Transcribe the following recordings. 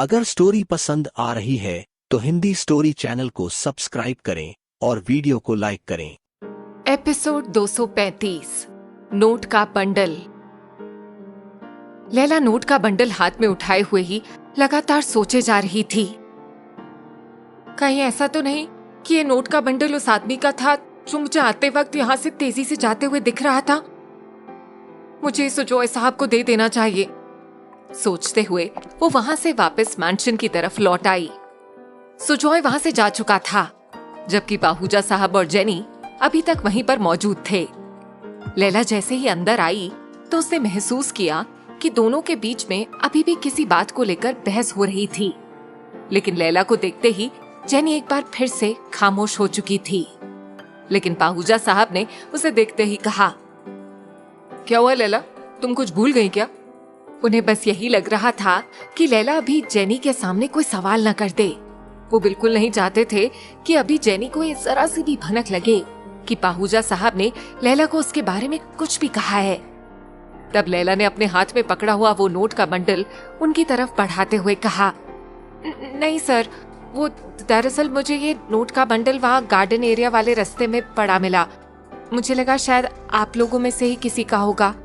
अगर स्टोरी पसंद आ रही है तो हिंदी स्टोरी चैनल को सब्सक्राइब करें और वीडियो को लाइक करें। एपिसोड 235 नोट का बंडल। लैला नोट का बंडल हाथ में उठाए हुए ही लगातार सोचे जा रही थी। कहीं ऐसा तो नहीं कि ये नोट का बंडल उस आदमी का था जो मुझे आते वक्त यहाँ से तेजी से जाते हुए दिख रहा था। मुझे सुजॉय साहब को दे देना चाहिए। सोचते हुए वो वहां से वापस मैंशन की तरफ लौट आई। सुजॉय वहां से जा चुका था, जबकि पाहूजा साहब और जेनी अभी तक वहीं पर मौजूद थे। लैला जैसे ही अंदर आई तो उसने महसूस किया कि दोनों के बीच में अभी भी किसी बात को लेकर बहस हो रही थी। लेकिन लैला को देखते ही जेनी एक बार फिर से खामोश हो चुकी थी। लेकिन पाहूजा साहब ने उसे देखते ही कहा, क्या हुआ लैला, तुम कुछ भूल गई क्या? उन्हें बस यही लग रहा था कि लैला अभी जेनी के सामने कोई सवाल न कर दे। वो बिल्कुल नहीं चाहते थे कि अभी जेनी को ये जरा सी भी भनक लगे कि पाहूजा साहब ने लैला को उसके बारे में कुछ भी कहा है। तब लैला ने अपने हाथ में पकड़ा हुआ वो नोट का बंडल उनकी तरफ बढ़ाते हुए कहा, नहीं सर, वो दरअसल मुझे ये नोट का बंडल वहाँ गार्डन एरिया वाले रास्ते में पड़ा मिला। मुझे लगा शायद आप लोगों में से ही किसी का होगा।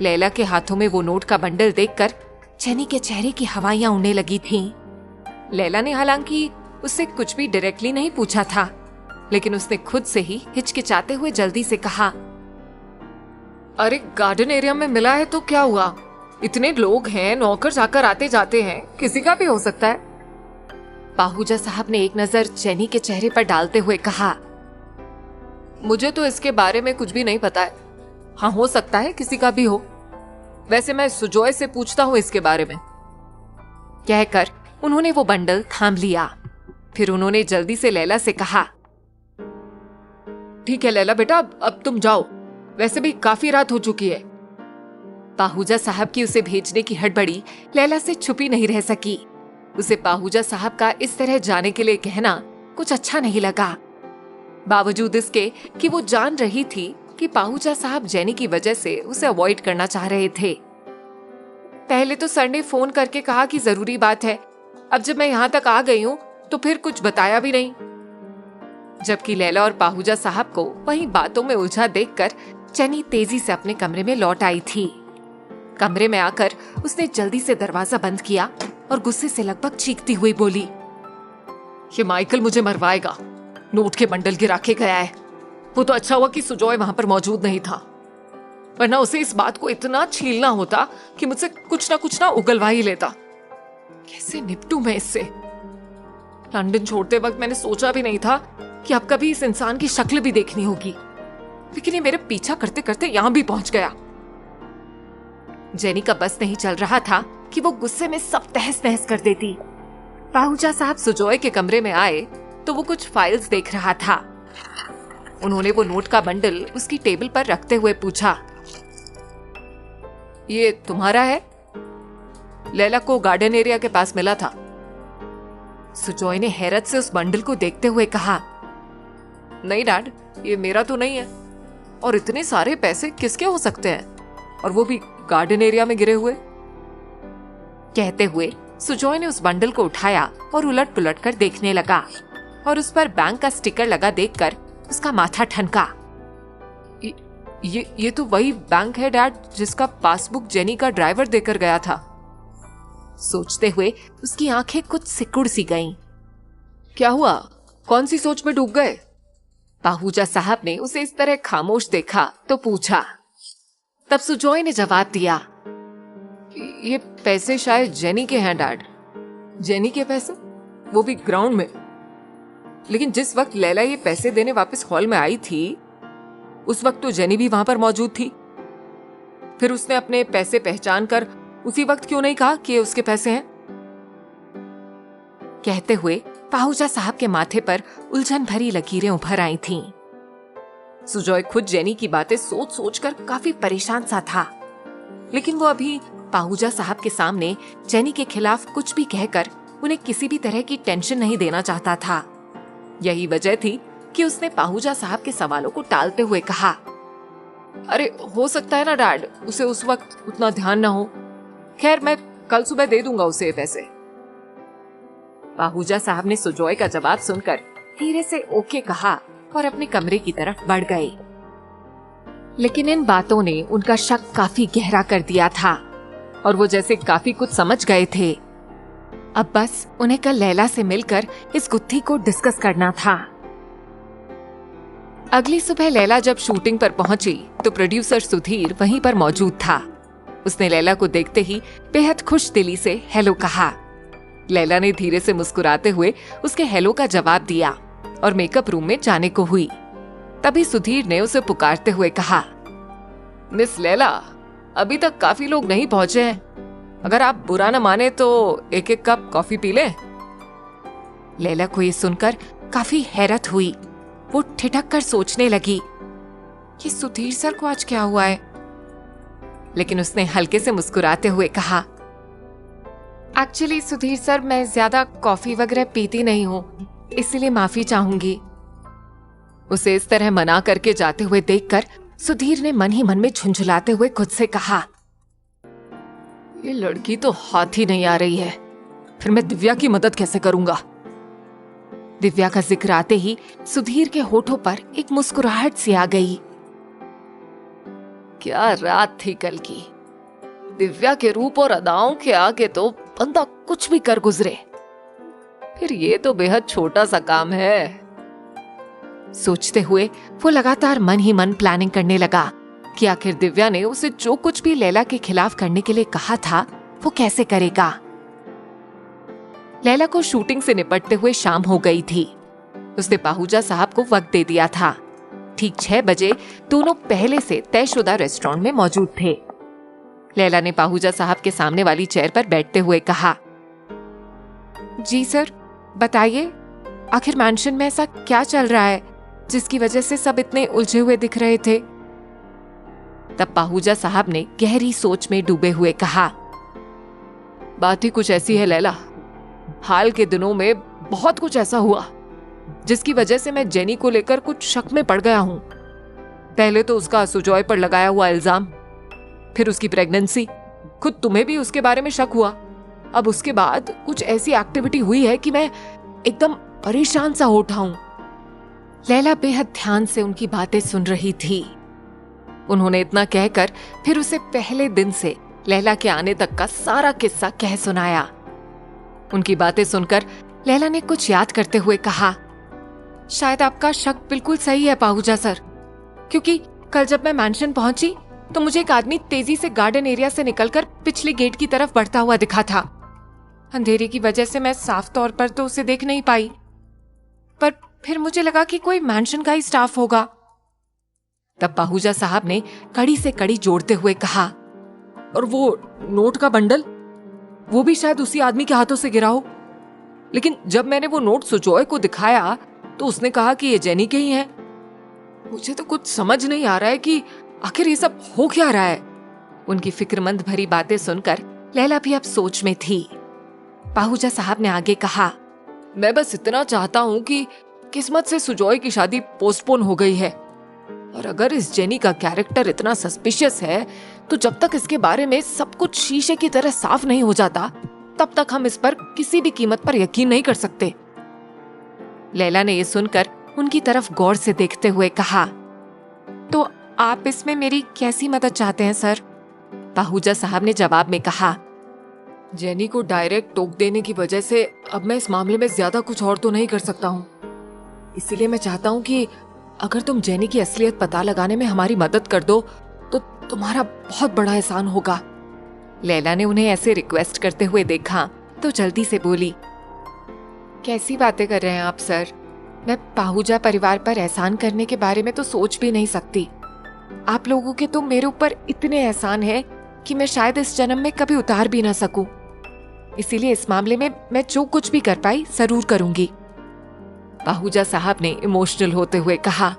लैला के हाथों में वो नोट का बंडल देखकर जेनी के चेहरे की हवाइयां उड़ने लगी थीं। लैला ने हालांकि उससे कुछ भी डायरेक्टली नहीं पूछा था, लेकिन उसने खुद से ही हिचकिचाते हुए जल्दी से कहा, अरे गार्डन एरिया में मिला है तो क्या हुआ? इतने लोग हैं, नौकर जाकर आते जाते हैं, किसी का भी हो सकता है। पाहूजा साहब ने एक नजर जेनी के चेहरे पर डालते हुए कहा, मुझे तो इसके बारे में कुछ भी नहीं पता है। हाँ, हो सकता है किसी का भी हो। वैसे मैं सुजॉय से पूछता हूँ इसके बारे में। कहकर उन्होंने वो बंडल थाम लिया। फिर उन्होंने जल्दी से लैला से कहा, ठीक है लैला बेटा, अब तुम जाओ, वैसे भी काफी रात हो चुकी है। पाहूजा साहब की उसे भेजने की हड़बड़ी लैला से छुपी नहीं रह सकी। उसे पाहूजा साहब का इस तरह जाने के लिए कहना कुछ अच्छा नहीं लगा, बावजूद इसके कि वो जान रही थी कि पाहूजा साहब जेनी की वजह से उसे अवॉइड करना चाह रहे थे। पहले तो सर ने फोन करके कहा कि जरूरी बात है, अब जब मैं यहाँ तक आ गई हूँ तो फिर कुछ बताया भी नहीं। जबकि लैला और पाहूजा साहब को वहीं बातों में उलझा देखकर जेनी तेजी से अपने कमरे में लौट आई थी। कमरे में आकर उसने जल्दी से दरवाजा बंद किया और गुस्से से लगभग चीखती हुई बोली, ये माइकल मुझे मरवाएगा, नोट के बंडल गिरा के गया है। वो तो अच्छा हुआ कि सुजॉय वहां पर मौजूद नहीं था, वरना उसे इस बात को इतना छीलना होता कि मुझसे कुछ ना उगलवा ही लेता। कैसे निपटूं मैं इससे? लंदन छोड़ते वक्त मैंने सोचा भी नहीं था कि अब कभी इस इंसान की शक्ल भी देखनी होगी, लेकिन ये मेरे पीछा करते करते यहां भी पहुंच गया। जेनी का बस नहीं चल रहा था कि वो गुस्से में सब तहस नहस कर देती। पाहूजा साहब सुजॉय के कमरे में आए तो वो कुछ फाइल्स देख रहा था। उन्होंने वो नोट का बंडल उसकी टेबल पर रखते हुए पूछा, ये तुम्हारा है? लैला को गार्डन एरिया के पास मिला था। सुजॉय ने हैरत से उस बंडल को देखते हुए कहा, नहीं डैड, ये मेरा तो नहीं है, और इतने सारे पैसे किसके हो सकते हैं, और वो भी गार्डन एरिया में गिरे हुए। कहते हुए सुजॉय ने उस बंडल को उठाया और उलट पुलट कर देखने लगा, और उस पर बैंक का स्टिकर लगा देखकर उसका माथा ठनका। ये तो वही बैंक है डैड जिसका पासबुक जेनी का ड्राइवर देकर गया था। सोचते हुए उसकी आंखें कुछ सिकुड़ सी गईं। क्या हुआ, कौन सी सोच में डूब गए? पाहूजा साहब ने उसे इस तरह खामोश देखा तो पूछा। तब सुजॉय ने जवाब दिया, ये पैसे शायद जेनी के हैं डैड। जेनी के पैसे? वो भी ग्राउंड में। लेकिन जिस वक्त लैला ये पैसे देने वापस हॉल में आई थी, उस वक्त तो जेनी भी वहां पर मौजूद थी। फिर उसने अपने पैसे पहचान कर उसी वक्त क्यों नहीं कहा कि उसके पैसे हैं? कहते हुए पाहूजा साहब के माथे पर उलझन भरी लकीरें उभर आई थीं। सुजॉय खुद जेनी की बातें सोच सोच कर काफी परेशान सा था, लेकिन वो अभी पाहूजा साहब के सामने जेनी के खिलाफ कुछ भी कहकर उन्हें किसी भी तरह की टेंशन नहीं देना चाहता था। यही वजह थी कि उसने पाहूजा साहब के सवालों को टालते हुए कहा, अरे हो सकता है ना डैड, उसे उस वक्त उतना ध्यान ना हो। खैर मैं कल सुबह दे दूंगा उसे पैसे। पाहूजा साहब ने सुजॉय का जवाब सुनकर धीरे से ओके कहा और अपने कमरे की तरफ बढ़ गए। लेकिन इन बातों ने उनका शक काफी गहरा कर दिया था और वो जैसे काफी कुछ समझ गए थे। अब बस उन्हें कल लैला से मिलकर इस गुत्थी को डिस्कस करना था। अगली सुबह लैला जब शूटिंग पर पहुंची तो प्रोड्यूसर सुधीर वहीं पर मौजूद था। उसने लैला को देखते ही बेहद खुश दिली से हेलो कहा। लैला ने धीरे से मुस्कुराते हुए उसके हेलो का जवाब दिया और मेकअप रूम में जाने को हुई। तभी सुधीर ने उसे पुकारते हुए कहा, मिस लैला, अभी तक काफी लोग नहीं पहुंचे हैं। अगर आप बुरा न माने तो एक एक कप कॉफी पी लें। लैला को ये सुनकर काफी हैरत हुई। वो ठिठक कर सोचने लगी, ये सुधीर सर को आज क्या हुआ है? लेकिन उसने हल्के से मुस्कुराते हुए कहा, एक्चुअली सुधीर सर, मैं ज्यादा कॉफी वगैरह पीती नहीं हूँ, इसीलिए माफी चाहूंगी। उसे इस तरह मना करके जाते हुए देखकर सुधीर ने मन ही मन में झुंझुलाते हुए खुद से कहा, ये लड़की तो हाथ ही नहीं आ रही है, फिर मैं दिव्या की मदद कैसे करूंगा? दिव्या का जिक्र आते ही सुधीर के होठों पर एक मुस्कुराहट सी आ गई। क्या रात थी कल की। दिव्या के रूप और अदाओं के आगे तो बंदा कुछ भी कर गुजरे, फिर ये तो बेहद छोटा सा काम है। सोचते हुए वो लगातार मन ही मन प्लानिंग करने लगा कि आखिर दिव्या ने उसे जो कुछ भी लैला के खिलाफ करने के लिए कहा था वो कैसे करेगा। लैला को शूटिंग से निपटते हुए शाम हो गई थी। उसने पाहूजा साहब को वक्त दे दिया था। ठीक 6 बजे दोनों पहले से तयशुदा रेस्टोरेंट में मौजूद थे। लैला ने पाहूजा साहब के सामने वाली चेयर पर बैठते हुए कहा, जी सर, बताइए, आखिर मैंशन में ऐसा क्या चल रहा है जिसकी वजह से सब इतने उलझे हुए दिख रहे थे? तब पाहूजा साहब ने गहरी सोच में डूबे हुए कहा, बात ही कुछ ऐसी है लैला, हाल के दिनों में बहुत कुछ ऐसा हुआ जिसकी वजह से मैं जेनी को लेकर कुछ शक में पड़ गया हूं। पहले तो उसका सुजॉय पर लगाया हुआ इल्जाम, फिर उसकी प्रेगनेंसी, खुद तुम्हें भी उसके बारे में शक हुआ। अब उसके बाद कुछ ऐसी एक्टिविटी हुई है कि मैं एकदम परेशान सा हो उठा हूं। लैला बेहद ध्यान से उनकी बातें सुन रही थी। उन्होंने इतना कहकर फिर उसे पहले दिन से लैला के आने तक का सारा किस्सा कह सुनाया। उनकी बातें सुनकर लैला ने कुछ याद करते हुए कहा, शायद आपका शक बिल्कुल सही है पाहूजा सर, क्योंकि कल जब मैं मैंशन पहुंची तो मुझे एक आदमी तेजी से गार्डन एरिया से निकलकर पिछले गेट की तरफ बढ़ता हुआ दिखा था। अंधेरे की वजह से मैं साफ तौर पर तो उसे देख नहीं पाई, पर फिर मुझे लगा कि कोई मैंशन का ही स्टाफ होगा। तब पाहूजा साहब ने कड़ी से कड़ी जोड़ते हुए कहा, और वो नोट का बंडल, वो भी शायद उसी आदमी के हाथों से गिरा हो। लेकिन जब मैंने वो नोट सुजॉय को दिखाया तो उसने कहा कि ये जेनी के ही हैं। मुझे तो कुछ समझ नहीं आ रहा है कि आखिर ये सब हो क्या रहा है। उनकी फिक्रमंद भरी बातें सुनकर लैला भी अब सोच में थी। पाहूजा साहब ने आगे कहा, मैं बस इतना चाहता हूं कि किस्मत से सुजॉय की शादी पोस्टपोन हो गई है, और अगर इस जेनी का कैरेक्टर इतना सस्पिशियस है तो जब तक इसके बारे में सब कुछ शीशे की तरह साफ नहीं हो जाता तब तक हम इस पर किसी भी कीमत पर यकीन नहीं कर सकते। लैला ने यह सुनकर उनकी तरफ गौर से देखते हुए कहा, तो आप इसमें मेरी कैसी मदद चाहते हैं सर? पाहूजा साहब ने जवाब में कहा, जेनी को डायरेक्ट टोक देने की वजह से अब मैं इस मामले में ज्यादा कुछ और तो नहीं कर सकता हूँ। इसीलिए मैं चाहता हूँ कि अगर तुम जेनी की असलियत पता लगाने में हमारी मदद कर दो तो तुम्हारा बहुत बड़ा एहसान होगा। लैला ने उन्हें ऐसे रिक्वेस्ट करते हुए देखा तो जल्दी से बोली, कैसी बातें कर रहे हैं आप सर? मैं पाहूजा परिवार पर एहसान करने के बारे में तो सोच भी नहीं सकती। आप लोगों के तो मेरे ऊपर इतने एहसान हैं कि मैं शायद इस जन्म में कभी उतार भी ना सकूं। इसीलिए इस मामले में मैं जो कुछ भी कर पाई जरूर करूंगी। पाहूजा साहब ने इमोशनल होते हुए कहा,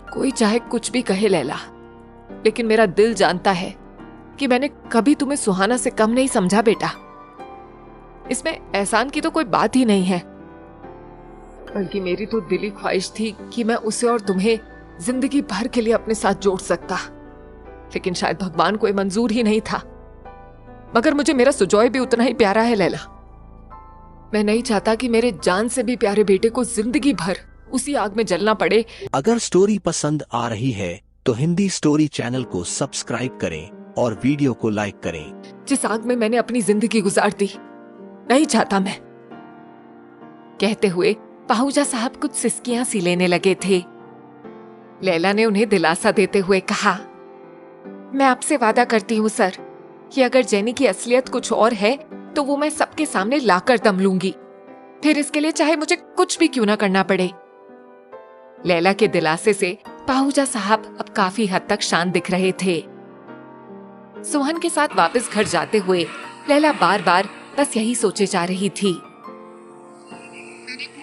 कोई चाहे कुछ भी कहे लैला, लेकिन मेरा दिल जानता है कि मैंने कभी तुम्हें सुहाना से कम नहीं समझा बेटा। इसमें एहसान की तो कोई बात ही नहीं है, बल्कि मेरी तो दिली ख्वाहिश थी कि मैं उसे और तुम्हें जिंदगी भर के लिए अपने साथ जोड़ सकता, लेकिन शायद भगवान को ये मंजूर ही नहीं था। मगर मुझे मेरा सुजॉय भी उतना ही प्यारा है लैला। मैं नहीं चाहता कि मेरे जान से भी प्यारे बेटे को जिंदगी भर उसी आग में जलना पड़े। अगर स्टोरी पसंद आ रही है तो हिंदी स्टोरी चैनल को सब्सक्राइब करें और वीडियो को लाइक करें। जिस आग में मैंने अपनी जिंदगी गुजार दी, नहीं चाहता मैं। कहते हुए पाहूजा साहब कुछ सिसकियां सी लेने लगे थे। लैला ने उन्हें दिलासा देते हुए कहा, मैं आपसे वादा करती हूँ सर कि अगर जेनी की असलियत कुछ और है तो वो मैं सबके सामने लाकर दम लूंगी, फिर इसके लिए चाहे मुझे कुछ भी क्यों ना करना पड़े। लैला के दिलासे से पाहूजा साहब अब काफी हद तक शांत दिख रहे थे। सोहन के साथ वापस घर जाते हुए लैला बार बार बस यही सोचे जा रही थी।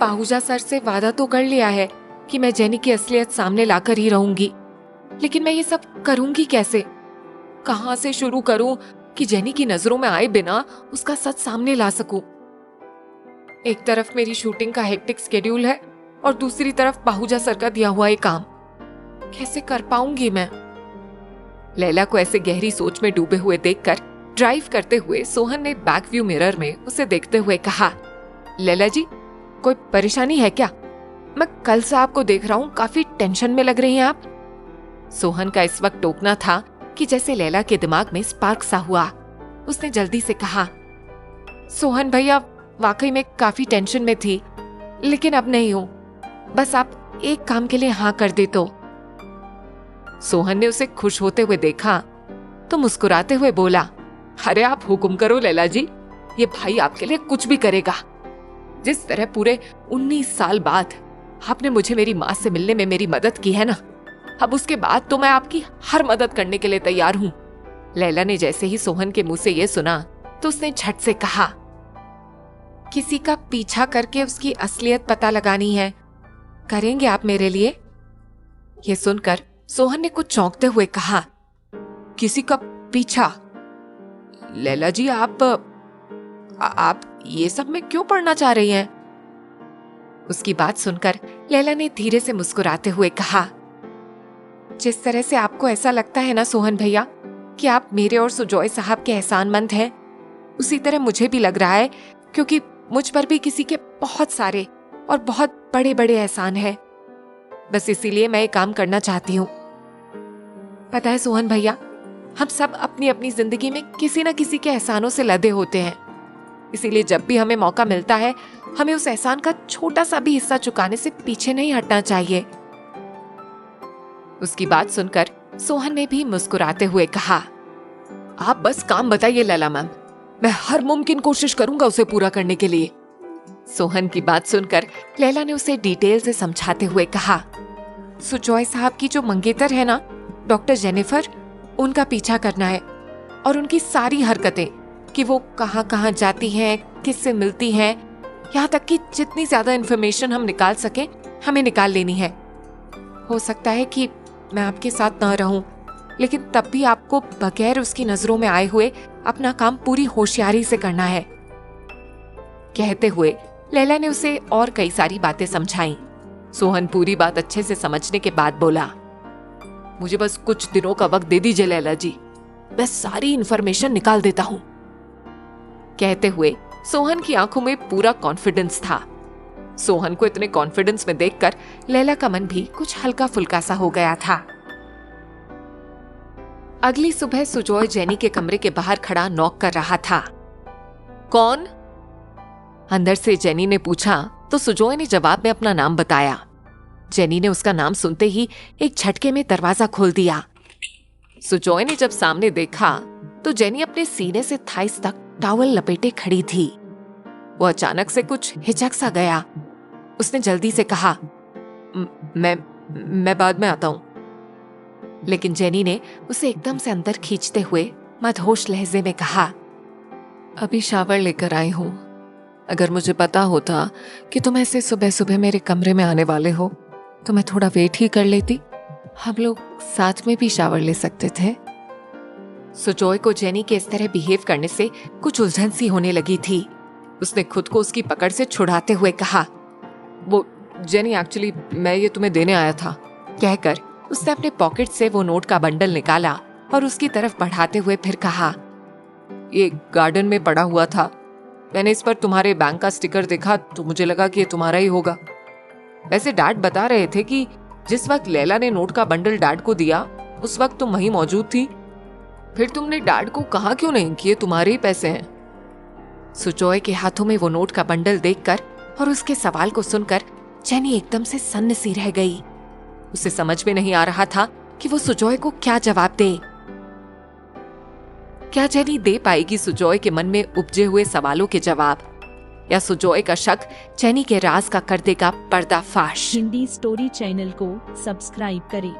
पाहूजा सर से वादा तो कर लिया है कि मैं जेनी की असलियत सामने लाकर ही रहूंगी, लेकिन मैं ये सब करूंगी कैसे? कहां से शुरू करूं कि जेनी की नजरों में आए बिना उसका सच सामने ला सकूं? एक तरफ मेरी शूटिंग का हेक्टिक स्केड्यूल है और दूसरी तरफ पाहूजा सर का दिया हुआ ये काम। कैसे कर पाऊंगी मैं? लैला को ऐसे गहरी सोच में डूबे हुए देखकर ड्राइव करते हुए सोहन ने बैक व्यू मिरर में उसे देखते हुए कहा, लैला जी, कोई परेशानी है क्या? मैं कल से आपको देख रहा हूँ, काफी टेंशन में लग रही हैं आप। सोहन का इस वक्त टोकना था कि जैसे लैला के दिमाग में स्पार्क सा हुआ। उसने जल्दी से कहा, सोहन भैया, वाकई में काफी टेंशन में थी, लेकिन अब नहीं हूँ। बस आप एक काम के लिए हाँ कर दे तो। सोहन ने उसे खुश होते हुए देखा तो मुस्कुराते हुए बोला, अरे आप हुक्म करो लैला जी, ये भाई आपके लिए कुछ भी करेगा। जिस तरह पूरे 19 साल बाद आपने मुझे मेरी माँ से मिलने में मेरी मदद की है ना, अब उसके बाद तो मैं आपकी हर मदद करने के लिए तैयार हूँ। लैला ने जैसे ही सोहन के मुंह से ये सुना तो उसने झट से कहा, किसी का पीछा करके उसकी असलियत पता लगानी है, करेंगे आप मेरे लिए? ये सुनकर सोहन ने कुछ चौंकते हुए कहा, किसी का पीछा? लैला जी, आप ये सब में क्यों पढ़ना चाह रही हैं? उसकी बात सुनकर लैला ने धीरे से मुस्कुराते हुए कहा, जिस तरह से आपको ऐसा लगता है ना सोहन भैया कि आप मेरे और सुजॉय साहब के एहसानमंद हैं, उसी तरह मुझे भी लग रहा है, क्योंकि मुझ पर भी किसी के बहुत सारे और बहुत बड़े बड़े एहसान हैं। बस इसीलिए मैं ये काम करना चाहती हूँ। पता है सोहन भैया, हम सब अपनी अपनी जिंदगी में किसी न किसी के एहसानों से लदे होते हैं, इसीलिए जब भी हमें मौका मिलता है हमें उस एहसान का छोटा सा भी हिस्सा चुकाने से पीछे नहीं हटना चाहिए। उसकी बात सुनकर सोहन ने भी मुस्कुराते हुए कहा, आप बस काम बताइए लैला मैम, मैं हर मुमकिन कोशिश करूंगा उसे पूरा करने के लिए। सोहन की बात सुनकर लैला ने उसे डिटेल से समझाते हुए कहा, सुजॉय साहब की जो मंगेतर है ना, डॉक्टर जेनिफर, उनका पीछा करना है और उनकी सारी हरकतें कि वो कहाँ कहाँ जाती हैं, किससे मिलती हैं, यहाँ तक कि जितनी ज्यादा इन्फॉर्मेशन हम निकाल सकें हमें निकाल लेनी है। हो सकता है कि मैं आपके साथ ना रहूं, लेकिन तब भी आपको बगैर उसकी नजरों में आए हुए अपना काम पूरी होशियारी से करना है। कहते हुए लैला ने उसे और कई सारी बातें समझाईं। सोहन पूरी बात अच्छे से समझने के बाद बोला, मुझे बस कुछ दिनों का वक्त दे दीजिए लैला जी, मैं सारी इन्फॉर्मेशन निकाल देता हूँ। कहते हुए सोहन की आंखों में पूरा कॉन्फिडेंस था। सोहन को इतने कॉन्फिडेंस में देखकर लैला का मन भी कुछ हल्का फुल्का सा हो गया था। अगली सुबह सुजॉय जेनी के कमरे के बाहर खड़ा नॉक कर रहा था। कौन? अंदर से जेनी ने पूछा तो सुजॉय ने जवाब में अपना नाम बताया। जेनी ने उसका नाम सुनते ही एक झटके में दरवाजा खोल दिया। सुजॉय ने जब सामने देखा तो जेनी अपने सीने से थाइस तक टॉवल लपेटे खड़ी थी। वो अचानक से कुछ हिचक सा गया। उसने जल्दी से कहा, मैं बाद में आता हूं। लेकिन जेनी ने उसे एकदम से अंदर खींचते हुए मदहोश लहजे में कहा, अभी शावर लेकर आई हूं। अगर मुझे पता होता कि तुम ऐसे सुबह सुबह मेरे कमरे में आने वाले हो तो मैं थोड़ा वेट ही कर लेती, हम लोग साथ में भी शावर ले सकते थे। सुजॉय को जेनी के इस तरह बिहेव करने से कुछ उलझन सी होने लगी थी। उसने खुद को उसकी पकड़ से छुड़ाते हुए कहा, वो जेनी, एक्चुअली मैं ये तुम्हें देने आया था। कहकर उसने अपने पॉकेट से वो नोट का बंडल निकाला और उसकी तरफ बढ़ाते हुए फिर कहा, ये गार्डन में पड़ा हुआ था। मैंने इस पर तुम्हारे बैंक का स्टिकर देखा तो मुझे लगा कि ये तुम्हारा ही होगा। वैसे डैड बता रहे थे कि जिस वक्त लैला ने नोट का बंडल डैड को दिया उस वक्त तुम वहीं मौजूद थी। फिर तुमने डैड को कहा क्यों नहीं कि ये तुम्हारे ही पैसे हैं? सुजॉय के हाथों में वो नोट का बंडल देखकर और उसके सवाल को सुनकर जेनी एकदम से सन्न सी रह गई। उसे समझ में नहीं आ रहा था कि वो सुजॉय को क्या जवाब दे। क्या जेनी दे पाएगी सुजॉय के मन में उपजे हुए सवालों के जवाब, या सुजॉय का शक जेनी के राज का कर देगा पर्दाफाश? हिंदी स्टोरी चैनल को सब्सक्राइब करें।